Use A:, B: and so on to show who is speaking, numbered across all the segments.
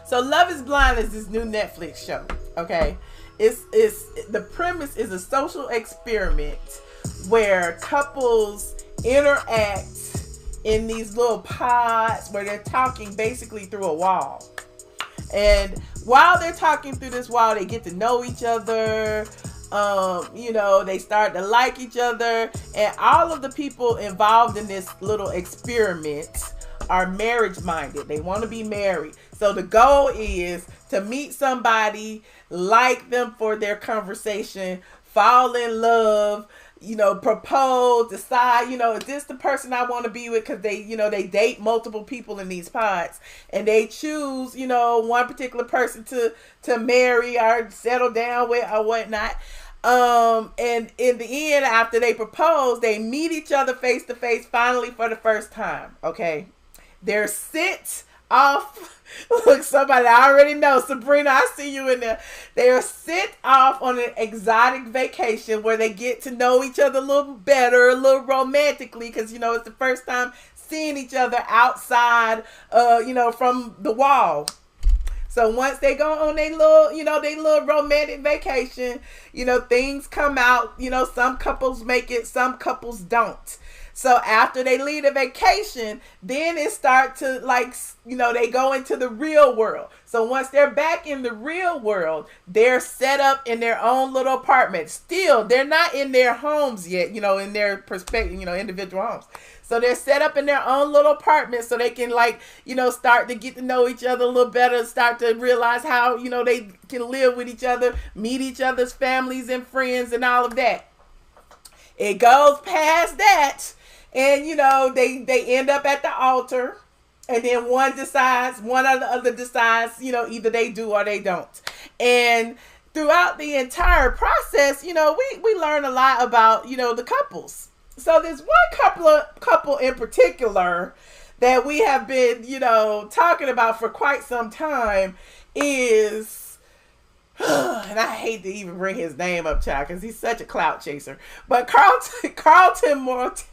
A: So Love is Blind is this new Netflix show. Okay, it's the premise is a social experiment where couples interact in these little pods where they're talking basically through a wall. And while they're talking through this wall, they get to know each other. They start to like each other. And all of the people involved in this little experiment are marriage minded. They want to be married. So the goal is to meet somebody, like them for their conversation, fall in love, propose, decide, is this the person I want to be with? Because they date multiple people in these pods, and they choose, one particular person to marry or settle down with or whatnot. And in the end, after they propose, they meet each other face to face finally for the first time. Okay. They're sent off. Look, somebody I already know. Sabrina, I see you in there. They are sent off on an exotic vacation where they get to know each other a little better, a little romantically, because, it's the first time seeing each other outside, from the wall. So once they go on their little romantic vacation, things come out. Some couples make it, some couples don't. So after they leave the vacation, then it starts to they go into the real world. So once they're back in the real world, they're set up in their own little apartment. Still, they're not in their homes yet, in their perspective, individual homes. So they're set up in their own little apartment so they can start to get to know each other a little better, start to realize how, they can live with each other, meet each other's families and friends and all of that. It goes past that. And, they end up at the altar, and then one or the other decides, either they do or they don't. And throughout the entire process, we learn a lot about, the couples. So there's one couple in particular that we have been, talking about for quite some time is... and I hate to even bring his name up, child, because he's such a clout chaser. But Carlton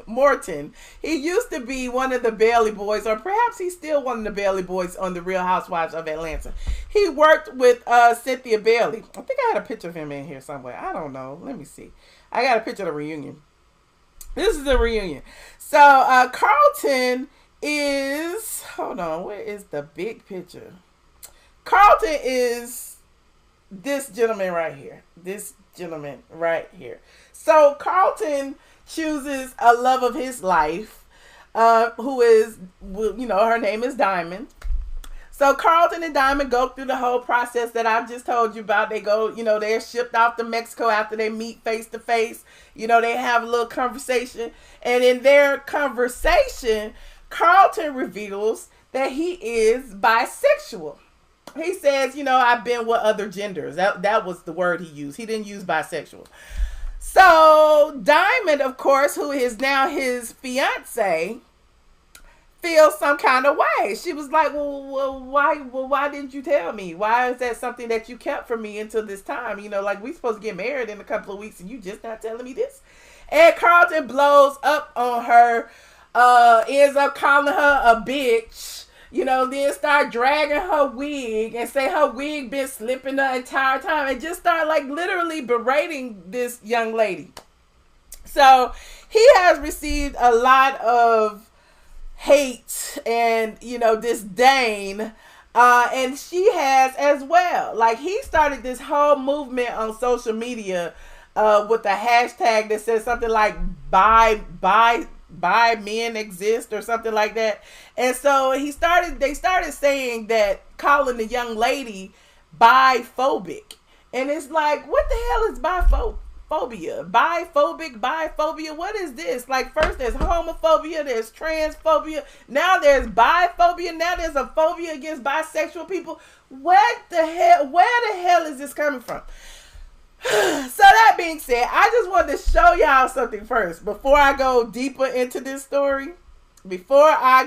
A: Morton, he used to be one of the Bailey boys, or perhaps he's still one of the Bailey boys on the Real Housewives of Atlanta. He worked with Cynthia Bailey. I think I had a picture of him in here somewhere. I don't know. Let me see. I got a picture of the reunion. This is the reunion. So Carlton is... Hold on. Where is the big picture? Carlton is... this gentleman right here. So Carlton chooses a love of his life, who is, her name is Diamond. So Carlton and Diamond go through the whole process that I've just told you about. They go, they're shipped off to Mexico after they meet face to face. They have a little conversation. And in their conversation, Carlton reveals that he is bisexual. He says, I've been with other genders. That was the word he used. He didn't use bisexual. So Diamond, of course, who is now his fiance, feels some kind of way. She was like, why didn't you tell me? Why is that something that you kept from me until this time? We supposed to get married in a couple of weeks and you just not telling me this? And Carlton blows up on her, ends up calling her a bitch. Then start dragging her wig and say her wig been slipping the entire time and just start literally berating this young lady. So he has received a lot of hate and, disdain. And she has as well. He started this whole movement on social media with a hashtag that says something like bi men exist or something like that. And so they started saying that, calling the young lady biphobic. And it's like, what the hell is biphobia? Biphobia, what is this? First there's homophobia, there's transphobia, now there's biphobia, now there's a phobia against bisexual people. Where the hell is this coming from? So that being said, I just wanted to show y'all something first before I go deeper into this story. I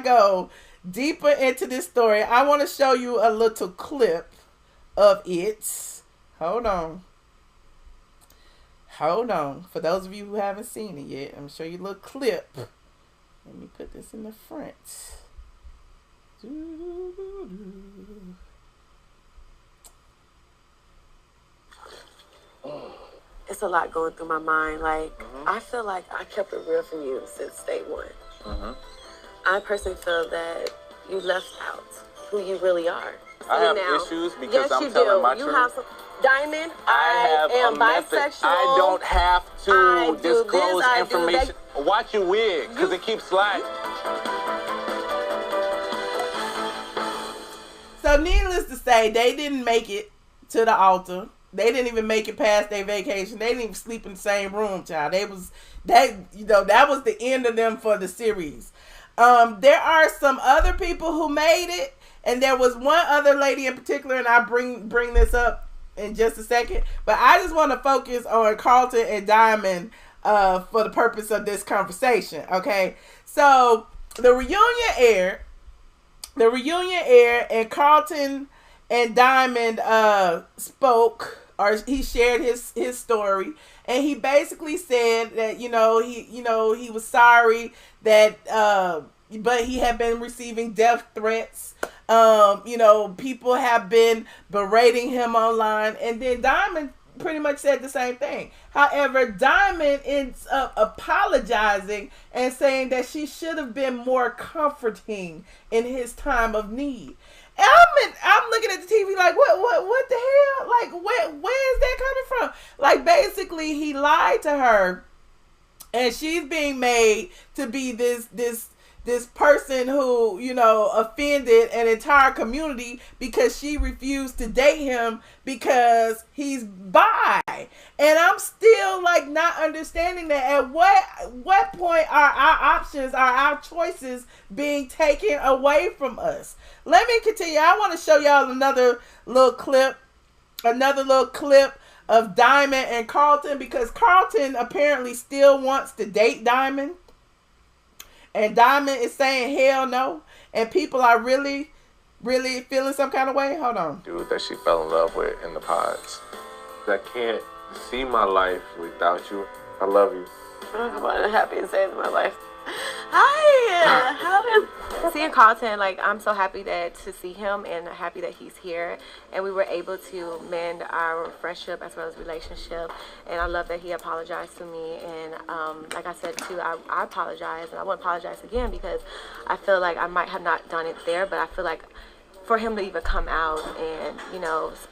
A: want to show you a little clip of it. Hold on. For those of you who haven't seen it yet, I'm going to show you a little clip. Let me put this in the front.
B: it's a lot going through my mind. Like, I feel like I kept it real from you since day one. I personally feel that you left out who you really are.
C: I have issues because I'm telling my truth.
B: You have some, Diamond,
C: I
B: am bisexual.
C: I don't have to disclose information. Watch your wig, because it keeps sliding.
A: So needless to say, they didn't make it to the altar. They didn't even make it past their vacation. They didn't even sleep in the same room, child. That was the end of them for the series. There are some other people who made it, and there was one other lady in particular, and I'll bring this up in just a second. But I just want to focus on Carlton and Diamond for the purpose of this conversation. Okay, so the reunion aired, and Carlton and Diamond spoke, or he shared his story, and he basically said that he was sorry that but he had been receiving death threats. People have been berating him online, and then Diamond pretty much said the same thing. However, Diamond ends up apologizing and saying that she should have been more comforting in his time of need. And I'm looking at the TV like, what the hell? Like, where is that coming from? Like, basically, he lied to her, and she's being made to be this person who, offended an entire community because she refused to date him because he's bi. And I'm still like not understanding that. At what point are our options, are our choices being taken away from us? Let me continue. I want to show y'all another little clip of Diamond and Carlton, because Carlton apparently still wants to date Diamond. And Diamond is saying hell no. And people are really, really feeling some kind of way. Hold on.
C: Dude that she fell in love with in the pods. I can't see my life without you. I love you.
B: I'm one of the happiest days of my life. Seeing Carlton, like, I'm so happy to see him and happy that he's here, and we were able to mend our friendship as well as relationship. And I love that he apologized to me, and like I said too, I apologize, and I won't apologize again because I feel like I might have not done it there, but I feel like for him to even come out and,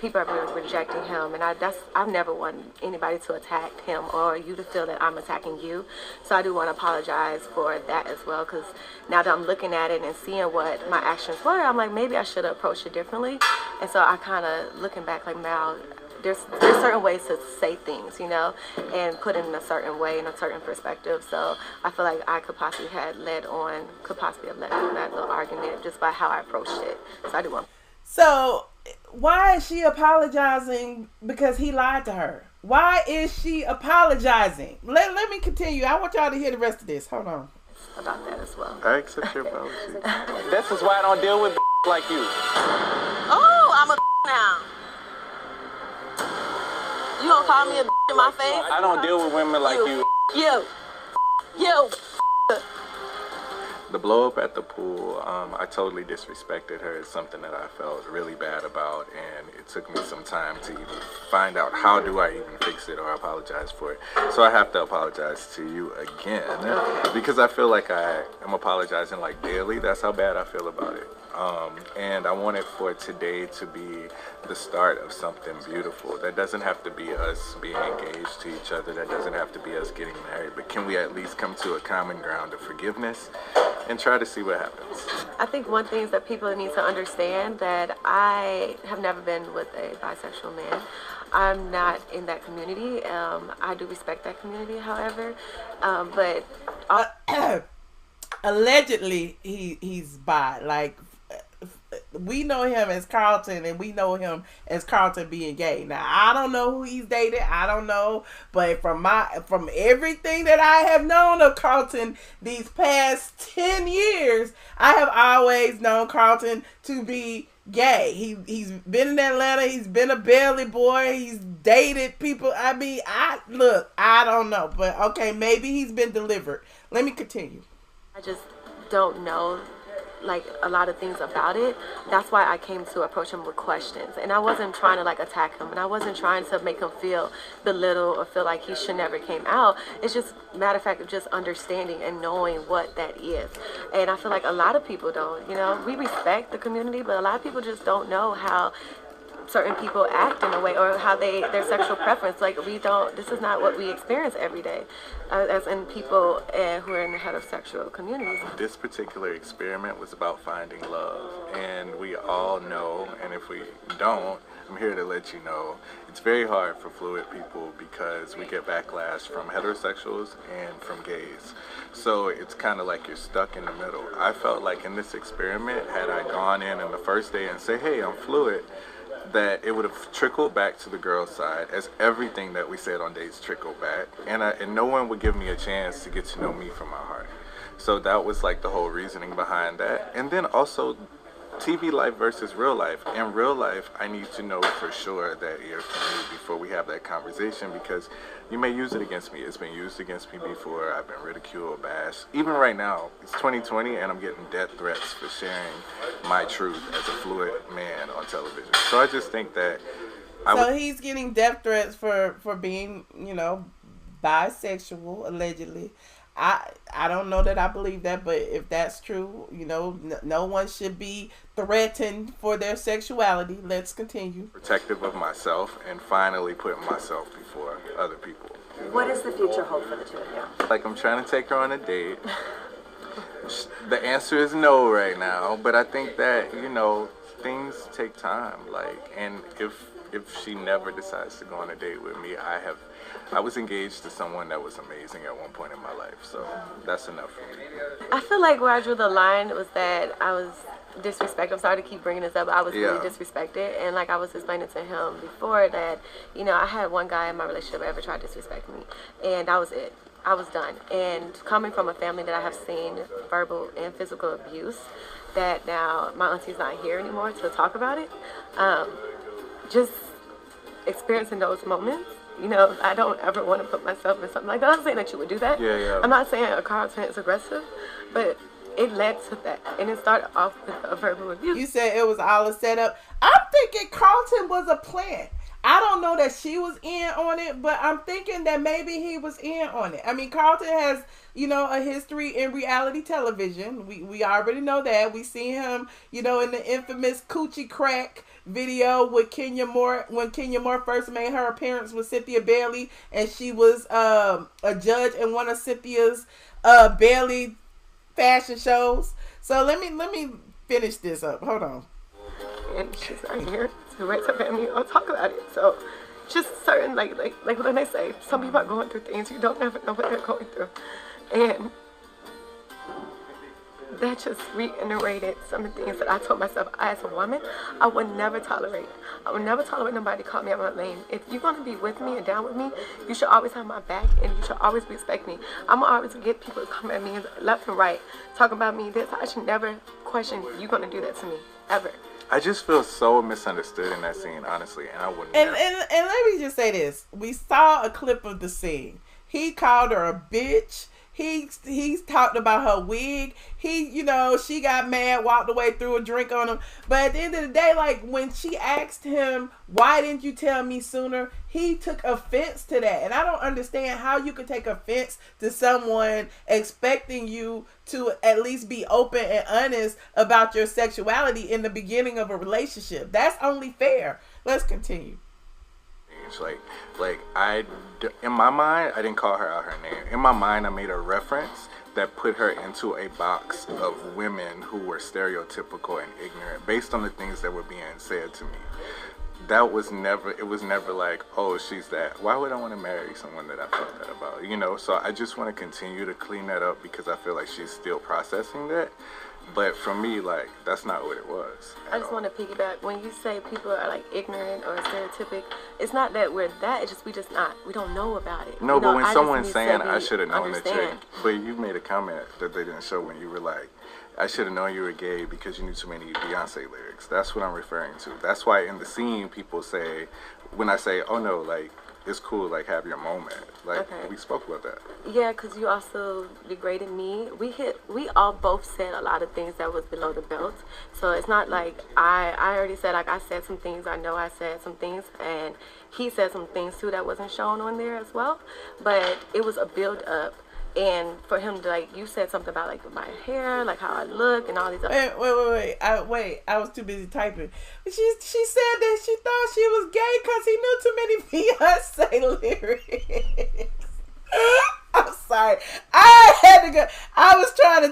B: people are really rejecting him, and I've never wanted anybody to attack him or you to feel that I'm attacking you. So I do want to apologize for that as well, because now that I'm looking at it and seeing what my actions were, I'm like, maybe I should have approached it differently. And so I kind of looking back like, now there's certain ways to say things, and put it in a certain way, in a certain perspective. So I feel like I could possibly have led on that little argument just by how I approached it. So I do want.
A: So why is she apologizing because he lied to her? Why is she apologizing? Let me continue. I want y'all to hear the rest of this. Hold on.
B: About that as well.
C: I accept your apology. This is why I don't deal with like you.
B: Oh, I'm a now. You gonna call me a in my face?
C: I don't deal with women like you.
B: You.
C: The blow up at the pool, I totally disrespected her. It's something that I felt really bad about, and it took me some time to even find out how do I even fix it or apologize for it. So I have to apologize to you again, because I feel like I am apologizing like daily. That's how bad I feel about it. And I wanted for today to be the start of something beautiful. That doesn't have to be us being engaged to each other. That doesn't have to be us getting married. But can we at least come to a common ground of forgiveness and try to see what happens?
B: I think one thing is that people need to understand that I have never been with a bisexual man. I'm not in that community. I do respect that community, however. But
A: allegedly he's bi. Like, we know him as Carlton, and we know him as Carlton being gay. Now, I don't know who he's dated. I don't know, but from everything that I have known of Carlton these past 10 years, I have always known Carlton to be gay. He's been in Atlanta. He's been a belly boy. He's dated people. I mean, I don't know, but okay, maybe he's been delivered. Let me continue.
B: I just don't know like a lot of things about it. That's why I came to approach him with questions, and I wasn't trying to like attack him, and I wasn't trying to make him feel belittled or feel like he should never came out. It's just matter of fact of just understanding and knowing what that is. And I feel like a lot of people don't, you know, we respect the community, but a lot of people just don't know how certain people act in a way, or how their sexual preference. Like, we don't, this is not what we experience every day as in people who are in the heterosexual communities.
C: This particular experiment was about finding love, and we all know, and if we don't, I'm here to let you know, it's very hard for fluid people because we get backlash from heterosexuals and from gays. So it's kind of like you're stuck in the middle. I felt like in this experiment, had I gone in the first day and say, hey, I'm fluid, that it would have trickled back to the girl's side, as everything that we said on dates trickled back, and no one would give me a chance to get to know me from my heart. So that was like the whole reasoning behind that. And then also TV life versus real life. In real life, I need to know for sure that you're for me before we have that conversation, because you may use it against me. It's been used against me before. I've been ridiculed, bashed. Even right now, it's 2020 and I'm getting death threats for sharing my truth as a fluid man on television. So I just think that
A: so he's getting death threats for being, you know, bisexual, allegedly. I don't know that I believe that, but if that's true, you know, no one should be threatened for their sexuality. Let's continue.
C: Protective of myself and finally putting myself before other people.
D: What does the future hold for the two of you?
C: Like, I'm trying to take her on a date. The answer is no right now, but I think that, you know, things take time. Like, and if she never decides to go on a date with me, I was engaged to someone that was amazing at one point in my life, so that's enough for me.
B: I feel like where I drew the line was that I was disrespected. I'm sorry to keep bringing this up. I was really disrespected, and like I was explaining to him before that, you know, I had one guy in my relationship ever try to disrespect me, and that was it. I was done. And coming from a family that I have seen verbal and physical abuse, that now my auntie's not here anymore to talk about it, just experiencing those moments. You know, I don't ever want to put myself in something like that. I'm not saying that you would do that.
C: Yeah.
B: I'm not saying a Carlton is aggressive, but it led to that. And it started off with a verbal abuse.
A: You said it was all a setup. I'm thinking Carlton was a plant. I don't know that she was in on it, but I'm thinking that maybe he was in on it. I mean, Carlton has, you know, a history in reality television. We already know that. We seen him, you know, in the infamous Coochie Crack video with Kenya Moore, when Kenya Moore first made her appearance with Cynthia Bailey, and she was a judge in one of Cynthia's Bailey fashion shows. So let me finish this up. Hold on.
B: And she's not here to raise her family or talk about it. So just certain, like when I say, some people are going through things, you don't ever know what they're going through. And that just reiterated some of the things that I told myself as a woman I would never tolerate. I would never tolerate nobody to call me out my name. If you're going to be with me and down with me, you should always have my back, and you should always respect me. I'm going to always get people to come at me left and right, talking about me this. I should never question you going to do that to me, ever.
C: I just feel so misunderstood in that scene, honestly, and I wouldn't.
A: And let me just say this: we saw a clip of the scene. He called her a bitch. He's talked about her wig. You know, she got mad, walked away, threw a drink on him. But at the end of the day, like, when she asked him, why didn't you tell me sooner? He took offense to that. And I don't understand how you could take offense to someone expecting you to at least be open and honest about your sexuality in the beginning of a relationship. That's only fair. Let's continue.
C: Like in my mind, I didn't call her out her name. In my mind, I made a reference that put her into a box of women who were stereotypical and ignorant based on the things that were being said to me. It was never like, oh, she's that. Why would I want to marry someone that I felt that about? You know, so I just want to continue to clean that up because I feel like she's still processing that. But for me, like, that's not what it was.
B: I just want to piggyback. When you say people are like ignorant or stereotypic, it's not that we're that. It's just we don't know about it.
C: No,
B: you know,
C: but when someone's saying
B: I
C: I should have known that
B: understand.
C: but you made a comment that they didn't show when you were like, I should have known you were gay because you knew too many Beyonce lyrics. That's what I'm referring to. That's why in the scene people say, when I say, oh no, like, it's cool, like, have your moment. Like,
B: Okay.
C: we spoke about that.
B: Yeah, because you also degraded me. We all both said a lot of things that was below the belt. So it's not like I already said, like, I said some things. I know I said some things, and he said some things too that wasn't shown on there as well. But it was a build up. And for him to, like, you said something about, like, my hair, like how I look and all these other.
A: Wait. I was too busy typing. She said that she thought she was gay because he knew too many Beyonce lyrics. I'm sorry. I had to go. I was trying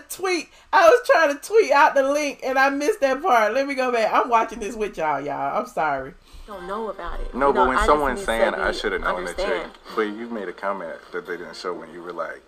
A: to tweet out the link and I missed that part. Let me go back. I'm watching this with y'all. I'm sorry.
B: Don't know about it.
C: No,
B: you know,
C: but when
B: I
C: someone's
B: just
C: saying,
B: need to
C: I should have known that
B: understand.
C: but you made a comment that they didn't show when you were like,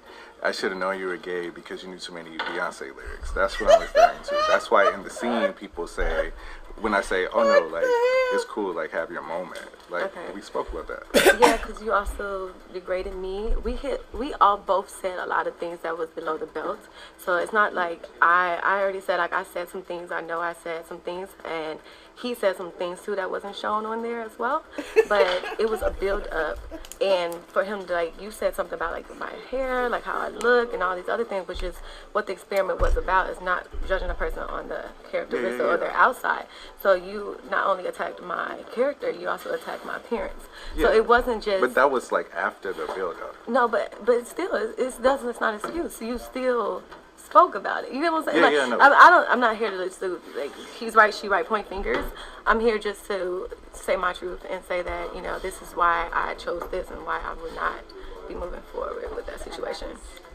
C: I should have known you were gay because you knew too many Beyonce lyrics. That's what I'm referring to. That's why in the scene people say, when I say, oh no, like, it's cool, like, have your moment. Like, we spoke about that.
B: Yeah, because you also degraded me. We all both said a lot of things that was below the belt. So it's not like I already said, like, I said some things. I know I said some things, and he said some things too that wasn't shown on there as well. But it was a build up, and for him to, like, you said something about, like, my hair, like how I look and all these other things, which is what the experiment was about. Is not judging a person on the characteristics or their outside. So you not only attacked my character, you also attacked my appearance.
C: Yeah.
B: So it wasn't just.
C: But that was like after the build up.
B: No, but still, it's not an excuse. You still spoke about it. You know what I'm saying?
C: Yeah, no.
B: I'm not here to like, he's right, she right, point fingers. I'm here just to say my truth and say that, you know, this is why I chose this and why I would not be moving forward with that situation.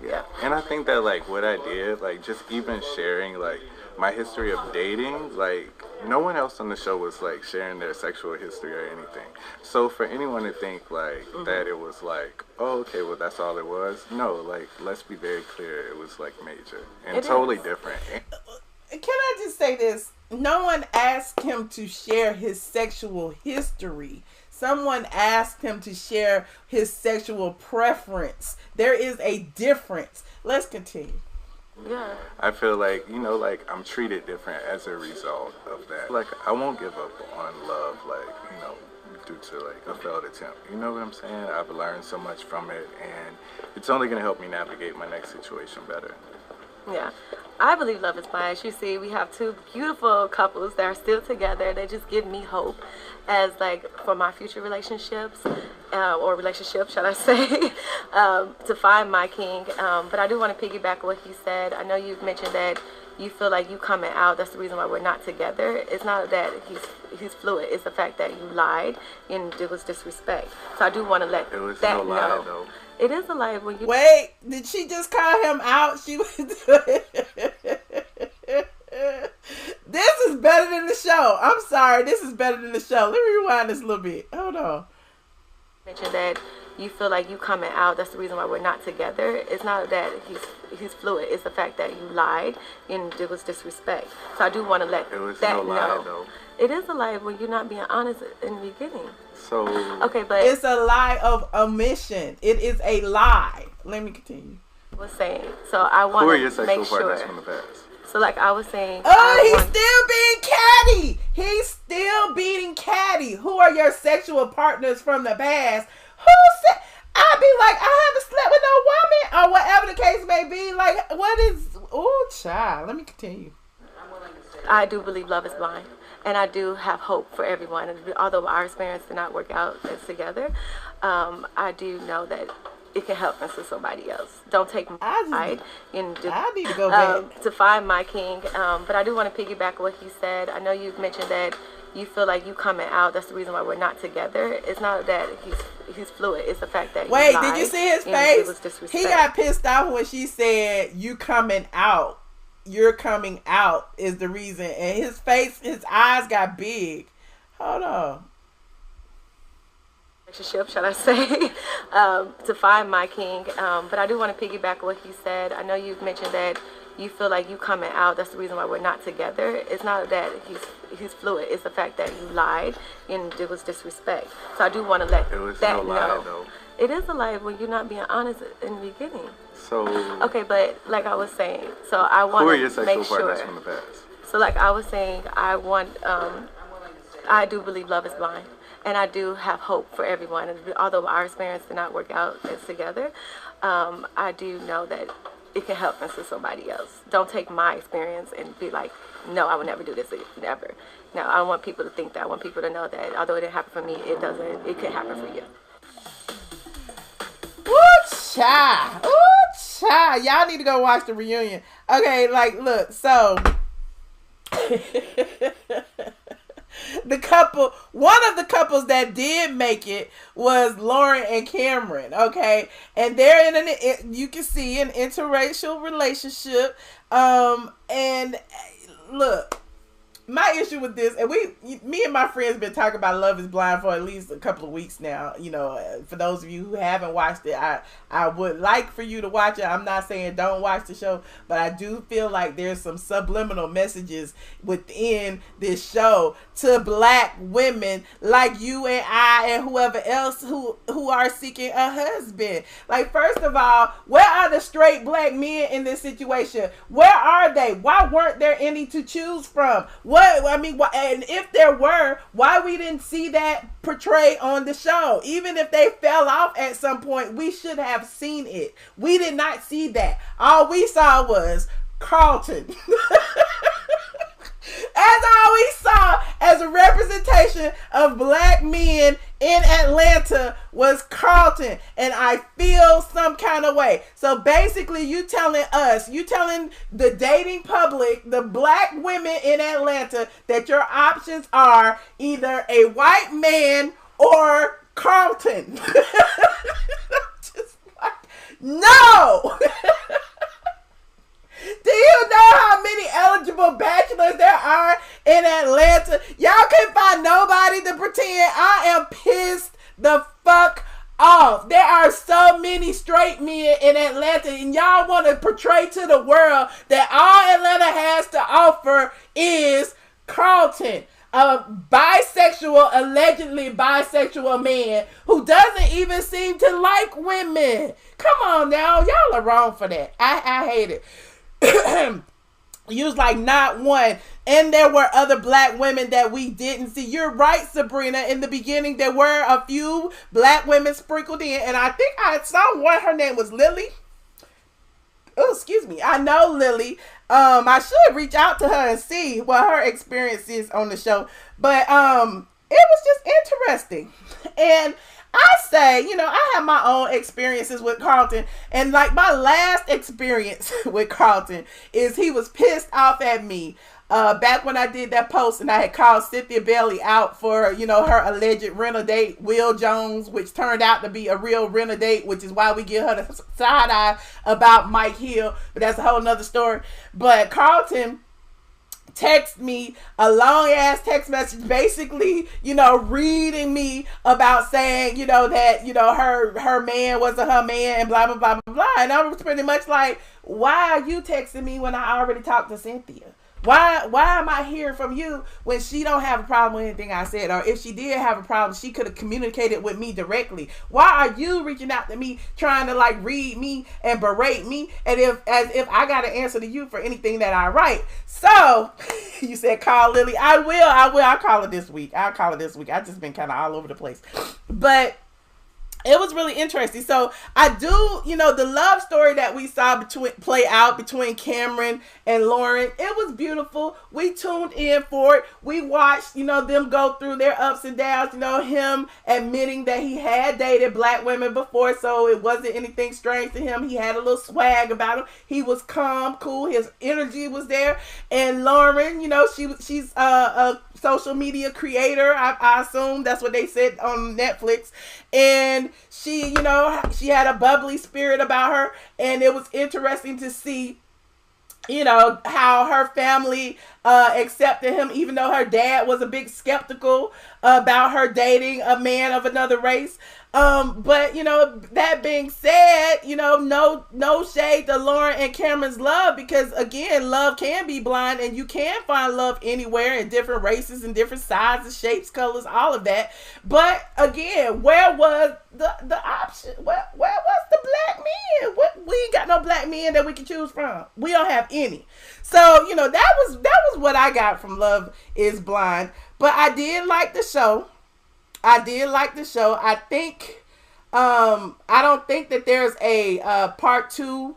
B: Yeah.
C: And I think that, like, what I did, like, just even sharing, like, my history of dating, like, no one else on the show was, like, sharing their sexual history or anything. So for anyone to think, like, that it was like, oh, okay, well, that's all it was. No, like, let's be very clear. It was, like, major and totally different.
A: Can I just say this? No one asked him to share his sexual history. Someone asked him to share his sexual preference. There is a difference. Let's continue.
B: Yeah.
C: I feel like, you know, like, I'm treated different as a result of that. Like, I won't give up on love, like, you know, due to, like, a failed attempt. You know what I'm saying? I've learned so much from it, and it's only going to help me navigate my next situation better.
B: Yeah. I believe love is blind. You see, we have two beautiful couples that are still together. They just give me hope as, like, for my future relationships, or relationships, should I say, to find my king. But I do want to piggyback what he said. I know you've mentioned that you feel like you coming out, that's the reason why we're not together. It's not that he's fluid. It's the fact that you lied and it was disrespect. So I do want to let
C: It was
B: that
C: no lie,
B: know.
C: though.
B: It is a lie when you...
A: Wait, did she just call him out? She was. This is better than the show. I'm sorry, this is better than the show. Let me rewind this a little bit. Hold on.
B: Mentioned that you feel like you coming out, that's the reason why we're not together. It's not that he's fluid. It's the fact that you lied and it was disrespect. So I do want to let
C: It was
B: that
C: no lie,
B: know.
C: though.
B: It is a lie when you're not being honest in the beginning.
C: So...
B: Okay, but
A: It's a lie of omission. It is a lie. Let me continue.
B: I was saying, so I want
C: Who are your
B: to
C: sexual
B: make
C: partners
B: sure.
C: from the past?
B: So, like I was saying,
A: Oh, he's still being catty. He's still being catty. Who are your sexual partners from the past? Who said? I'd be like, I haven't slept with no woman, or whatever the case may be. Like, what is? Oh, child. Let me continue.
B: I do believe love is blind, and I do have hope for everyone. And although our experience did not work out as together, I do know that it can help us with somebody else. Don't take my side.
A: I need to go back.
B: To find my king. But I do want to piggyback what he said. I know you've mentioned that you feel like you coming out, that's the reason why we're not together. It's not that he's fluid. It's the fact that
A: Wait,
B: you lied
A: did you see his
B: and it was
A: face?
B: disrespect.
A: He got pissed off when she said, "You coming out. You're coming out is the reason." And his face, his eyes got big. Hold on.
B: Relationship, should I say, to find my king. But I do want to piggyback what he said. I know you've mentioned that you feel like you coming out, that's the reason why we're not together. It's not that he's fluid. It's the fact that you lied and it was disrespect. So I do want to let
C: It was
B: that
C: no lie,
B: know.
C: though.
B: It is a lie when you're not being honest in the beginning.
C: So...
B: Okay, but like I was saying, so I want
C: Who are your
B: to
C: sexual
B: make
C: partners
B: sure.
C: from the past?
B: So like I was saying, I do believe love is blind. And I do have hope for everyone. And although our experience did not work out as together, I do know that it can help us to somebody else. Don't take my experience and be like, no, I would never do this, never. No, I don't want people to think that. I want people to know that although it didn't happen for me, it could happen for you.
A: Ooh, child. Ooh, child. Y'all need to go watch the reunion. Okay, like, look, so one of the couples that did make it was Lauren and Cameron, okay? And they're in you can see an interracial relationship. And look, my issue with this, and me and my friends been talking about Love is Blind for at least a couple of weeks now. You know, for those of you who haven't watched it, I would like for you to watch it. I'm not saying don't watch the show, but I do feel like there's some subliminal messages within this show to black women like you and I and whoever else who are seeking a husband. Like, first of all, where are the straight black men in this situation? Where are they? Why weren't there any to choose from? And if there were, why we didn't see that portrayed on the show? Even if they fell off at some point, we should have seen it. We did not see that. All we saw was Carlton. As all we saw as a representation of black men in Atlanta was Carlton, and I feel some kind of way. So basically, you telling the dating public, the black women in Atlanta, that your options are either a white man or Carlton. Just like, no. Do you know how many eligible bachelors there are in Atlanta? Y'all can't find nobody to pretend. I am pissed the fuck off. There are so many straight men in Atlanta, and y'all want to portray to the world that all Atlanta has to offer is Carlton, a allegedly bisexual man who doesn't even seem to like women. Come on now, y'all are wrong for that. I hate it. You was like, not one. And there were other black women that we didn't see. You're right, Sabrina. In the beginning, there were a few black women sprinkled in, and I think I saw one. Her name was Lily. Oh, excuse me. I know Lily. I should reach out to her and see what her experience is on the show. But it was just interesting. And I say, I have my own experiences with Carlton, and like my last experience with Carlton is he was pissed off at me back when I did that post and I had called Cynthia Bailey out for, her alleged rental date, Will Jones, which turned out to be a real rental date, which is why we give her the side eye about Mike Hill, but that's a whole nother story. But Carlton text me a long ass text message, basically, reading me about saying, that, her man wasn't her man and blah, blah, blah, blah, blah. And I was pretty much like, why are you texting me when I already talked to Cynthia? Why am I hearing from you when she don't have a problem with anything I said? Or if she did have a problem, she could have communicated with me directly. Why are you reaching out to me trying to like read me and berate me as if I got to answer to you for anything that I write? So you said call Lily. I will. I'll call her this week. I've just been kind of all over the place. But it was really interesting. So I do, the love story that we saw play out between Cameron and Lauren, it was beautiful. We tuned in for it. We watched, them go through their ups and downs, him admitting that he had dated black women before, so it wasn't anything strange to him. He had a little swag about him. He was calm, cool. His energy was there. And Lauren, she's a social media creator. I assume that's what they said on Netflix. And she, she had a bubbly spirit about her. And it was interesting to see, how her family accepted him, even though her dad was a bit skeptical about her dating a man of another race. But that being said, no shade to Lauren and Cameron's love, because again, love can be blind and you can find love anywhere in different races and different sizes, shapes, colors, all of that. But again, where was the option? Where was the black men? We ain't got no black men that we can choose from. We don't have any. So, that was what I got from Love is Blind. But I did like the show. I did like the show. I think I don't think that there's a part 2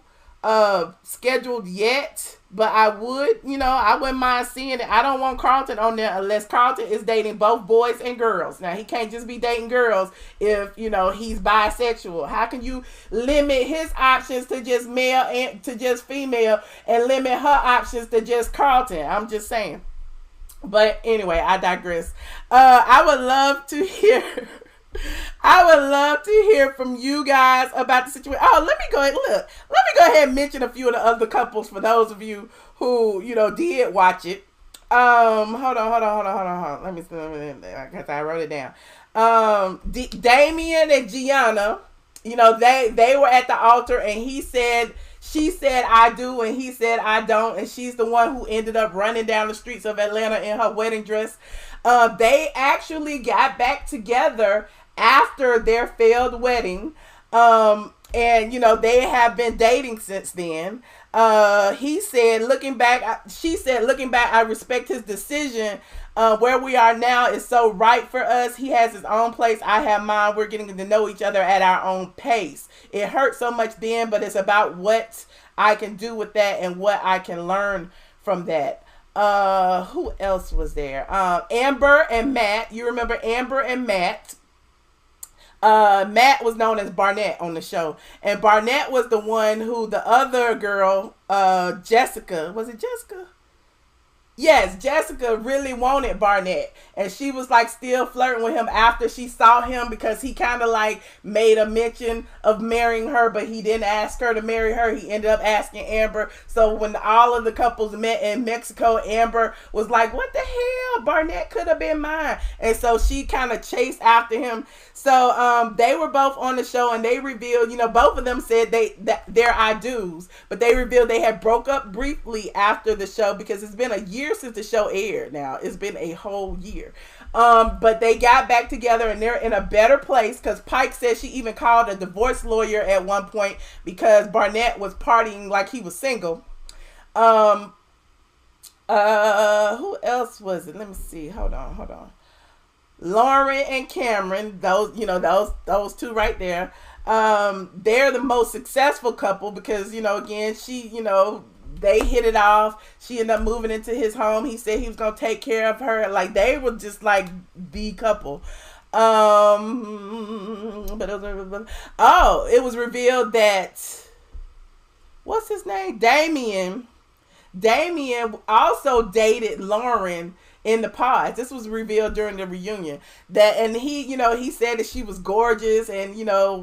A: scheduled yet, but I wouldn't mind seeing it. I don't want Carlton on there unless Carlton is dating both boys and girls. Now he can't just be dating girls if he's bisexual. How can you limit his options to just male and to just female and limit her options to just Carlton? I'm just saying. But anyway, I digress. I would love to hear from you guys about the situation. Oh, let me go ahead and mention a few of the other couples for those of you who, did watch it. Hold on. Let me because I wrote it down. Damien and Gianna, they were at the altar and she said I do and he said I don't, and she's the one who ended up running down the streets of Atlanta in her wedding dress. They actually got back together after their failed wedding, and they have been dating since then. She said looking back, I respect his decision. Where we are now is so right for us. He has his own place, I have mine. We're getting to know each other at our own pace. It hurt so much then, but it's about what I can do with that and what I can learn from that. Who else was there? Amber and Matt. You remember Amber and Matt? Matt was known as Barnett on the show, and Barnett was the one who the other girl, Jessica, was it Jessica? Yes, Jessica really wanted Barnett, and she was like still flirting with him after she saw him because he kind of like made a mention of marrying her, but he didn't ask her to marry her. He ended up asking Amber. So when all of the couples met in Mexico, Amber was like, what the hell? Barnett could have been mine. And so she kind of chased after him. So they were both on the show, and they revealed, both of them said they're I do's, but they revealed they had broke up briefly after the show because it's been a year since the show aired. Now it's been a whole year, but they got back together and they're in a better place because Pike said she even called a divorce lawyer at one point because Barnett was partying like he was single. Who else was it? Let me see. Hold on. Lauren and Cameron, those two right there. They're the most successful couple because, again, they hit it off. She ended up moving into his home. He said he was going to take care of her. Like, they were just like the couple. But it was revealed that, what's his name? Damien also dated Lauren in the past. This was revealed during the reunion. And he said that she was gorgeous and,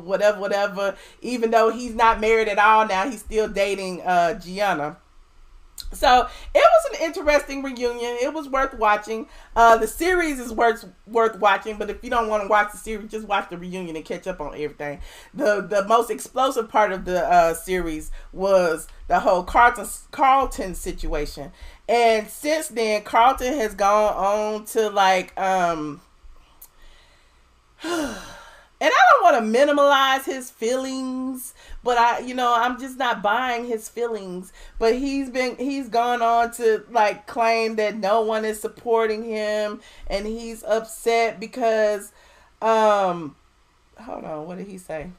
A: whatever. Even though he's not married at all now, he's still dating Gianna. So it was an interesting reunion. It was worth watching. The series is worth watching, but if you don't want to watch the series, just watch the reunion and catch up on everything. The most explosive part of the series was the whole Carlton situation. And since then, Carlton has gone on to like and I don't want to minimalize his feelings, but I'm just not buying his feelings. But he's gone on to like claim that no one is supporting him, and he's upset because hold on, what did he say?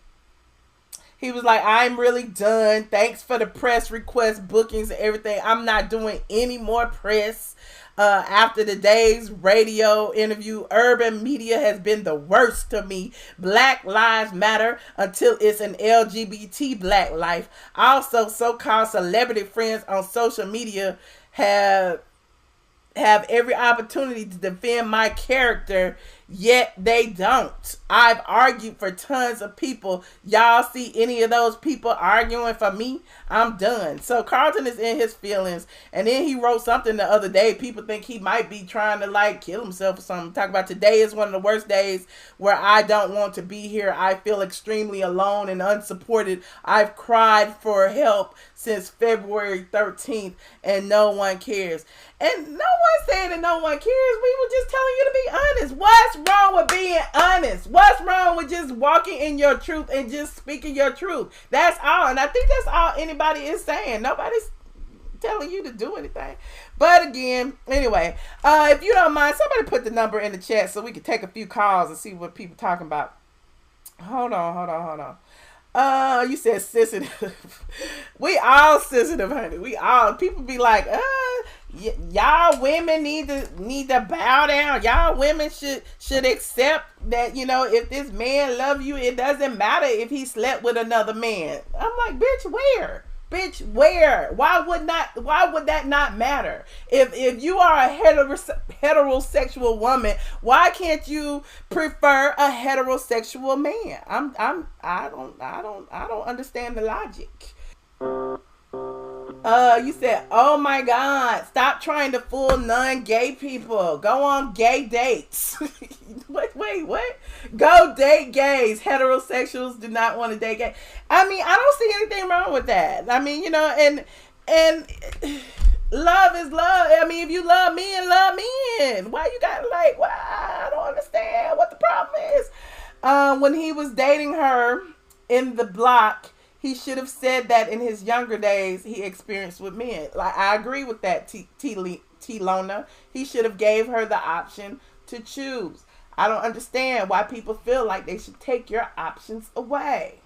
A: He was like, I'm really done. Thanks for the press request, bookings, and everything. I'm not doing any more press. After the day's radio interview, urban media has been the worst to me. Black lives matter until it's an LGBT black life. Also, so-called celebrity friends on social media have every opportunity to defend my character, yet they don't. I've argued for tons of people. Y'all see any of those people arguing for me? I'm done. So Carlton is in his feelings, and then he wrote something the other day. People think he might be trying to like kill himself or something. Talk about today is one of the worst days where I don't want to be here. I feel extremely alone and unsupported. I've cried for help since February 13th and no one cares. And no one's saying that no one cares. We were just telling you to be honest. What's wrong with being honest? What's wrong with just walking in your truth and just speaking your truth? That's all. And I think that's all anybody is saying. Nobody's telling you to do anything. But again, anyway, if you don't mind, somebody put the number in the chat so we can take a few calls and see what people talking about. Hold on. You said sensitive. We all sensitive, honey. We all, people be like, y'all women need to bow down. Y'all women should accept that, you know, if this man love you, it doesn't matter if he slept with another man. I'm like, bitch, where? Bitch, where? Why would that not matter? If you are a heterosexual woman, why can't you prefer a heterosexual man? I don't understand the logic. You said, oh my God, stop trying to fool non-gay people. Go on gay dates. Wait, what? Go date gays. Heterosexuals do not want to date gays. I mean, I don't see anything wrong with that. I mean, you know, and love is love. I mean, if you love men, love men. Why you got like, well, I don't understand what the problem is. When he was dating her in the block, he should have said that in his younger days he experienced with men. Like, I agree with that, T-Lona. He should have gave her the option to choose. I don't understand why people feel like they should take your options away.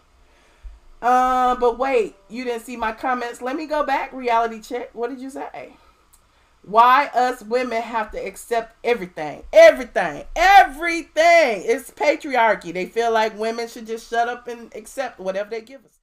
A: But wait, you didn't see my comments. Let me go back. Reality check. What did you say? Why us women have to accept everything? Everything. It's patriarchy. They feel like women should just shut up and accept whatever they give us.